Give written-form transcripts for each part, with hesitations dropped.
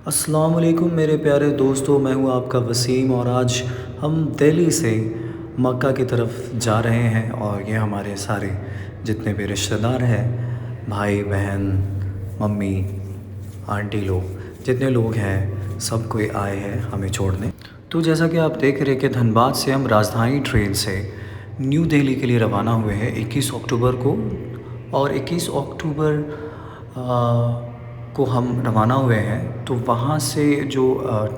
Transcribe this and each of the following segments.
अस्सलाम वालेकुम मेरे प्यारे दोस्तों, मैं हूँ आपका वसीम और आज हम दिल्ली से मक्का की तरफ जा रहे हैं। और ये हमारे सारे जितने भी रिश्तेदार हैं, भाई बहन, मम्मी, आंटी लोग, जितने लोग हैं सब कोई आए हैं हमें छोड़ने। तो जैसा कि आप देख रहे हैं कि धनबाद से हम राजधानी ट्रेन से न्यू दिल्ली के लिए रवाना हुए हैं 21 अक्टूबर को। और 21 अक्टूबर को हम रवाना हुए हैं। तो वहाँ से जो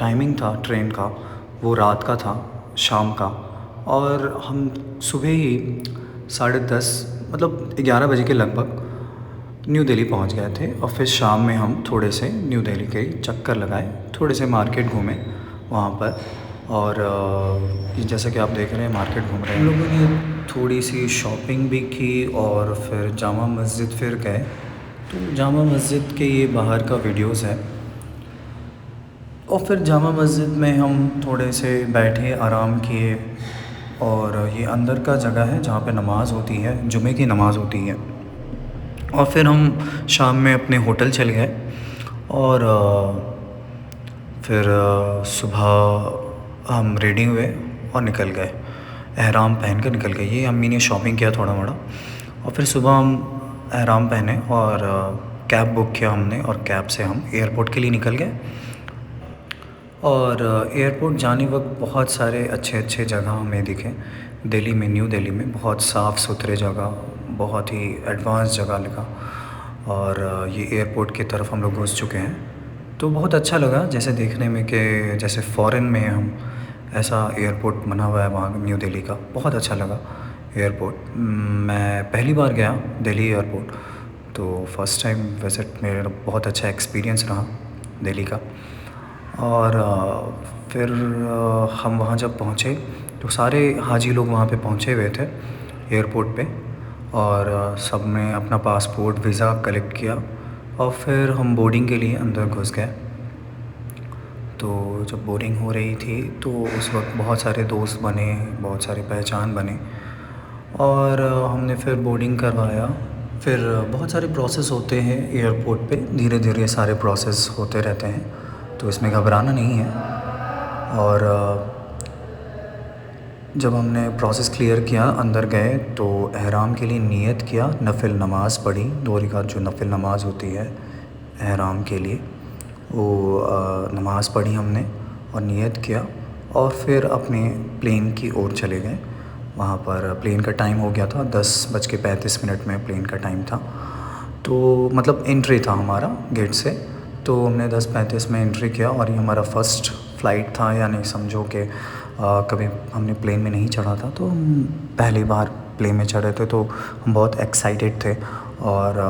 टाइमिंग था ट्रेन का वो रात का था, शाम का। और हम सुबह ही 10:30 मतलब 11 बजे के लगभग न्यू दिल्ली पहुँच गए थे। और फिर शाम में हम थोड़े से न्यू दिल्ली के चक्कर लगाए, थोड़े से मार्केट घूमे वहाँ पर। और जैसा कि आप देख रहे हैं मार्केट घूम रहे हैं हम लोगों ने, थोड़ी सी शॉपिंग भी की और फिर जामा मस्जिद फिर गए। तो जामा मस्जिद के ये बाहर का वीडियोस है। और फिर जामा मस्जिद में हम थोड़े से बैठे, आराम किए। और ये अंदर का जगह है जहाँ पे नमाज़ होती है, जुमे की नमाज़ होती है। और फिर हम शाम में अपने होटल चले गए। और फिर सुबह हम रेडी हुए और निकल गए, एहराम पहन कर निकल गए। ये अम्मी ने शॉपिंग किया थोड़ा मोड़ा। और फिर सुबह हम एहराम पहने और कैब बुक किया हमने, और कैब से हम एयरपोर्ट के लिए निकल गए। और एयरपोर्ट जाने वक्त बहुत सारे अच्छे अच्छे जगह हमें दिखे दिल्ली में, न्यू दिल्ली में बहुत साफ़ सुथरे जगह, बहुत ही एडवांस जगह लगा। और ये एयरपोर्ट की तरफ हम लोग घुस चुके हैं। तो बहुत अच्छा लगा जैसे देखने में कि जैसे फ़ॉरेन में हम, ऐसा एयरपोर्ट बना हुआ है वहाँ न्यू दिल्ली का। बहुत अच्छा लगा एयरपोर्ट। मैं पहली बार गया दिल्ली एयरपोर्ट, तो फ़र्स्ट टाइम विज़िट मेरा बहुत अच्छा एक्सपीरियंस रहा दिल्ली का। और फिर हम वहाँ जब पहुँचे तो सारे हाजी लोग वहाँ पे पहुँचे हुए थे एयरपोर्ट पे। और सब ने अपना पासपोर्ट, वीज़ा कलेक्ट किया और फिर हम बोर्डिंग के लिए अंदर घुस गए। तो जब बोर्डिंग हो रही थी तो उस वक्त बहुत सारे दोस्त बने, बहुत सारे पहचान बने। और हमने फिर बोर्डिंग करवाया। फिर बहुत सारे प्रोसेस होते हैं एयरपोर्ट पे, धीरे धीरे सारे प्रोसेस होते रहते हैं, तो इसमें घबराना नहीं है। और जब हमने प्रोसेस क्लियर किया, अंदर गए तो एहराम के लिए नियत किया, नफिल नमाज़ पढ़ी, 2 रकात जो नफिल नमाज़ होती है एहराम के लिए, वो नमाज़ पढ़ी हमने और नियत किया। और फिर अपने प्लेन की ओर चले गए। वहाँ पर प्लेन का टाइम हो गया था, 10:35 में प्लेन का टाइम था। तो मतलब एंट्री था हमारा गेट से। तो हमने 10:35 में एंट्री किया और ये हमारा फ़र्स्ट फ़्लाइट था, यानी समझो कि कभी हमने प्लेन में नहीं चढ़ा था, तो हम पहली बार प्लेन में चढ़े थे। तो हम बहुत एक्साइटेड थे। और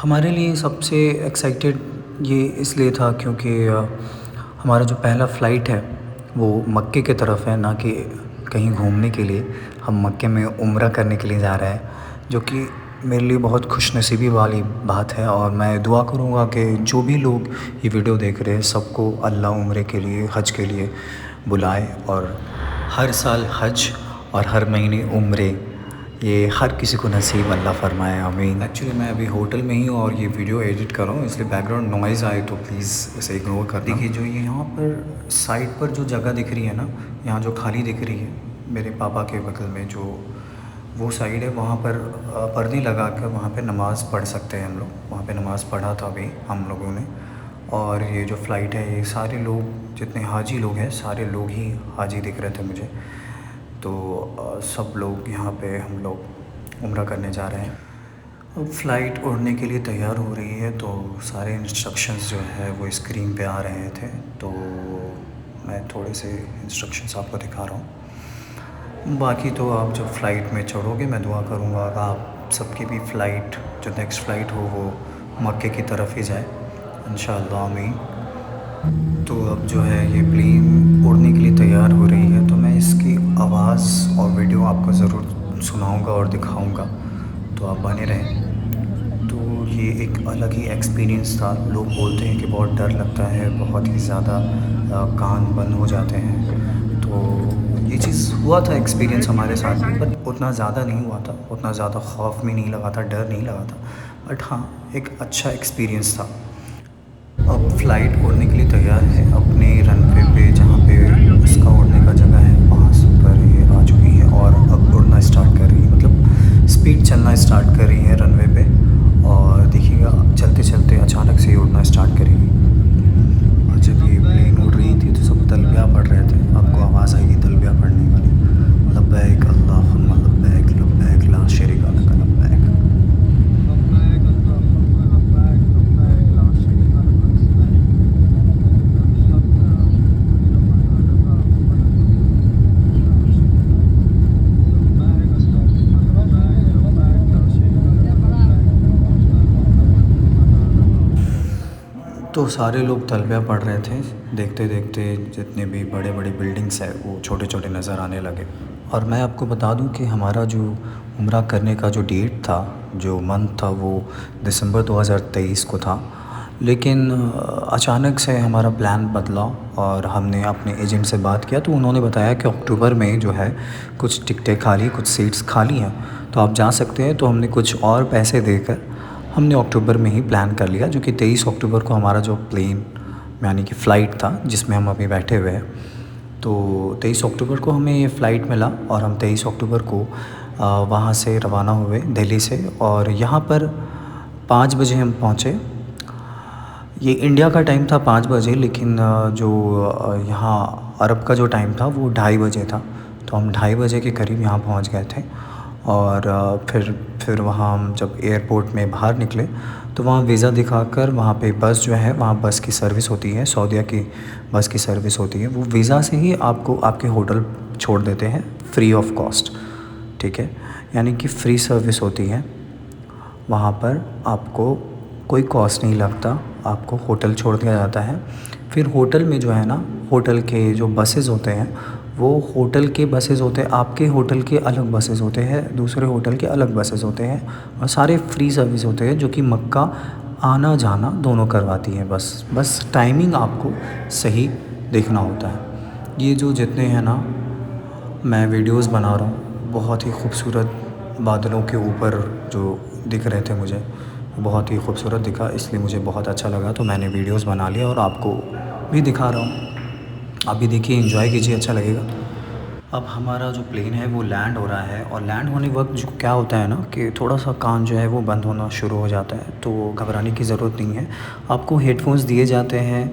हमारे लिए सबसे एक्साइटेड ये इसलिए था क्योंकि हमारा जो पहला फ़्लाइट है वो मक्के की तरफ है, ना कि कहीं घूमने के लिए। हम मक्के में उम्रा करने के लिए जा रहे हैं, जो कि मेरे लिए बहुत खुशनसीबी वाली बात है। और मैं दुआ करूँगा कि जो भी लोग ये वीडियो देख रहे हैं सबको अल्लाह उम्रे के लिए, हज के लिए बुलाए। और हर साल हज और हर महीने उम्रे, ये हर किसी को नसीब अल्लाह फ़रमाए, आमीन। एक्चुअली मैं अभी होटल में ही हूँ और ये वीडियो एडिट कर रहा हूँ, इसलिए बैकग्राउंड नॉइज़ आए तो प्लीज़ इसे इग्नोर कर देखिए। जो ये यहाँ पर साइड पर जो जगह दिख रही है ना, यहाँ जो खाली दिख रही है मेरे पापा के बगल में, जो वो साइड है, वहाँ पर पर्दे लगा कर वहाँ पे नमाज़ पढ़ सकते हैं हम लोग। वहाँ पे नमाज़ पढ़ा था अभी हम लोगों ने। और ये जो फ़्लाइट है, ये सारे लोग जितने हाजी लोग हैं, सारे लोग ही हाजी दिख रहे थे मुझे। तो सब लोग यहाँ पे हम लोग उम्रा करने जा रहे हैं। अब फ़्लाइट उड़ने के लिए तैयार हो रही है, तो सारे इंस्ट्रक्शंस जो है वो स्क्रीन पे आ रहे थे। तो मैं थोड़े से इंस्ट्रक्शंस आपको दिखा रहा हूँ। बाकी तो आप जब फ़्लाइट में चढ़ोगे, मैं दुआ करूँगा आप सबकी भी फ़्लाइट, जो नेक्स्ट फ़्लाइट हो वो मक्के की तरफ ही जाए, इंशाअल्लाह, आमीन। तो अब जो है ये प्लेन उड़ने के लिए तैयार हो रही है, तो मैं इसकी आवाज़ और वीडियो आपको ज़रूर सुनाऊंगा और दिखाऊंगा, तो आप बने रहें। तो ये एक अलग ही एक्सपीरियंस था। लोग बोलते हैं कि बहुत डर लगता है, बहुत ही ज़्यादा कान बंद हो जाते हैं। तो ये चीज़ हुआ था एक्सपीरियंस हमारे साथ में, बट उतना ज़्यादा नहीं हुआ था, उतना ज़्यादा खौफ भी नहीं लगा था, डर नहीं लगा था। बट हाँ, एक अच्छा एक्सपीरियंस था। अब फ़्लाइट उड़ने के लिए तैयार है अपने रनवे पे, जहाँ पे उसका उड़ने का जगह है वहाँ पर ये आ चुकी है और अब उड़ना स्टार्ट कर रही है, मतलब स्पीड चलना स्टार्ट कर रही है रनवे पे। और देखिएगा चलते चलते अचानक से ही उड़ना स्टार्ट करेगी। और जब ये प्लेन उड़ रही थी तो सब तलबिया पढ़ रहे थे, आपको आवाज़ आएगी तलबिया पढ़ने वाली, लब्बैक अल्लाहुम्मा लब्बैक लब्बैक ला शरीका लक लब्बैक। तो सारे लोग तलबिया पढ़ रहे थे, देखते देखते जितने भी बड़े बड़े बिल्डिंग्स हैं वो छोटे छोटे नज़र आने लगे। और मैं आपको बता दूं कि हमारा जो उम्रा करने का जो डेट था, जो मंथ था, वो दिसंबर 2023 को था। लेकिन अचानक से हमारा प्लान बदला और हमने अपने एजेंट से बात किया तो उन्होंने बताया कि अक्टूबर में जो है कुछ टिकटें खाली, कुछ सीट्स खाली हैं, तो आप जा सकते हैं। तो हमने कुछ और पैसे देकर हमने अक्टूबर में ही प्लान कर लिया, जो कि 23 अक्टूबर को हमारा जो प्लेन यानी कि फ़्लाइट था जिसमें हम अभी बैठे हुए हैं, तो 23 अक्टूबर को हमें ये फ़्लाइट मिला और हम 23 अक्टूबर को वहाँ से रवाना हुए दिल्ली से। और यहाँ पर 5 बजे हम पहुँचे। ये इंडिया का टाइम था 5 बजे, लेकिन जो यहाँ अरब का जो टाइम था वो 2:30 बजे था। तो हम 2:30 बजे के करीब यहाँ पहुँच गए थे। और फिर वहाँ हम जब एयरपोर्ट में बाहर निकले तो वहाँ वीज़ा दिखाकर वहाँ पे बस जो है, वहाँ बस की सर्विस होती है, सऊदीया की बस की सर्विस होती है, वो वीज़ा से ही आपको आपके होटल छोड़ देते हैं फ्री ऑफ कॉस्ट। ठीक है, यानी कि फ्री सर्विस होती है वहाँ पर, आपको कोई कॉस्ट नहीं लगता, आपको होटल छोड़ दिया जाता है। फिर होटल में जो है ना, होटल के जो बसेस होते हैं वो होटल के बसेस होते हैं, आपके होटल के अलग बसेस होते हैं, दूसरे होटल के अलग बसेस होते हैं, और सारे फ्री सर्विस होते हैं जो कि मक्का आना जाना दोनों करवाती है। बस टाइमिंग आपको सही देखना होता है। ये जो जितने हैं ना, मैं वीडियोस बना रहा हूँ, बहुत ही खूबसूरत बादलों के ऊपर जो दिख रहे थे मुझे, बहुत ही खूबसूरत दिखा, इसलिए मुझे बहुत अच्छा लगा तो मैंने वीडियोस बना लिया और आपको भी दिखा रहा हूँ। आप भी देखिए, एंजॉय कीजिए, अच्छा लगेगा। अब हमारा जो प्लेन है वो लैंड हो रहा है और लैंड होने वक्त जो क्या होता है ना कि थोड़ा सा कान जो है वो बंद होना शुरू हो जाता है, तो घबराने की ज़रूरत नहीं है। आपको हेडफोन्स दिए जाते हैं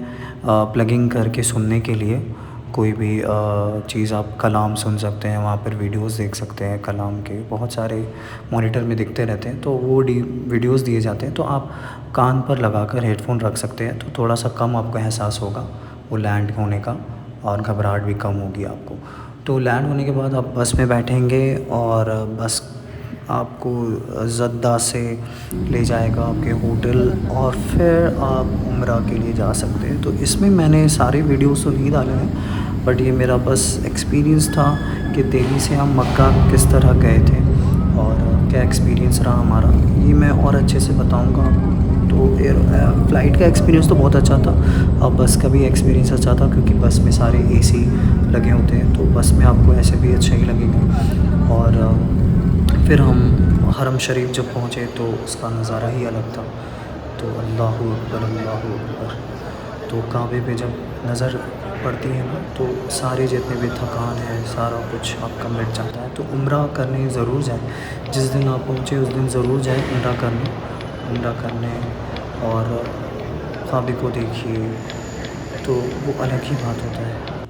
प्लगिंग करके सुनने के लिए, कोई भी चीज़ आप कलाम सुन सकते हैं, वहाँ पर वीडियोस देख सकते हैं कलाम के, बहुत सारे मॉनिटर में दिखते रहते हैं, तो वो वीडियोस दिए जाते हैं, तो आप कान पर लगाकर हेडफोन रख सकते हैं, तो थोड़ा सा कम आपको एहसास होगा वो लैंड होने का और घबराहट भी कम होगी आपको। तो लैंड होने के बाद आप बस में बैठेंगे और बस आपको जद्दा से ले जाएगा आपके होटल और फिर आप उम्रा के लिए जा सकते हैं। तो इसमें मैंने सारे वीडियोस तो नहीं डाले हैं, बट ये मेरा बस एक्सपीरियंस था कि दिल्ली से हम मक्का किस तरह गए थे और क्या एक्सपीरियंस रहा हमारा, ये मैं और अच्छे से बताऊंगा आपको। तो फ़्लाइट का एक्सपीरियंस तो बहुत अच्छा था, और बस का भी एक्सपीरियंस अच्छा था, क्योंकि बस में सारे एसी लगे होते हैं, तो बस में आपको ऐसे भी अच्छा ही लगेगा। और फिर हम हरम शरीफ जब पहुँचे तो उसका नज़ारा ही अलग था। तो अल्लाहु अकबर अल्लाहु अकबर, तो काबे पे जब नज़र पड़ती है ना, तो सारे जितने भी थकान है सारा कुछ आपका मिट जाता है। तो उम्रा करने ज़रूर जाएं, जिस दिन आप पहुँचे उस दिन ज़रूर जाएं उम्रा करने और काबे को देखिए, तो वो अलग ही बात होता है।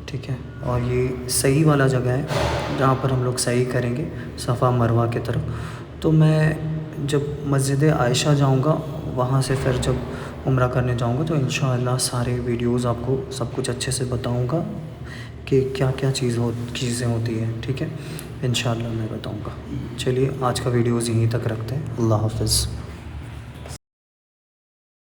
ठीक है, और ये सही वाला जगह है जहाँ पर हम लोग सही करेंगे सफ़ा मरवा की तरफ। तो मैं जब मस्जिद आयशा जाऊँगा, वहाँ से फिर जब उम्रा करने जाऊँगा तो इंशाअल्लाह सारे वीडियोस आपको सब कुछ अच्छे से बताऊँगा कि क्या क्या चीज़ें होती हैं। ठीक है, इंशाअल्लाह मैं बताऊँगा। चलिए, आज का वीडियोस यहीं तक रखते हैं। अल्लाह हाफ़िज़।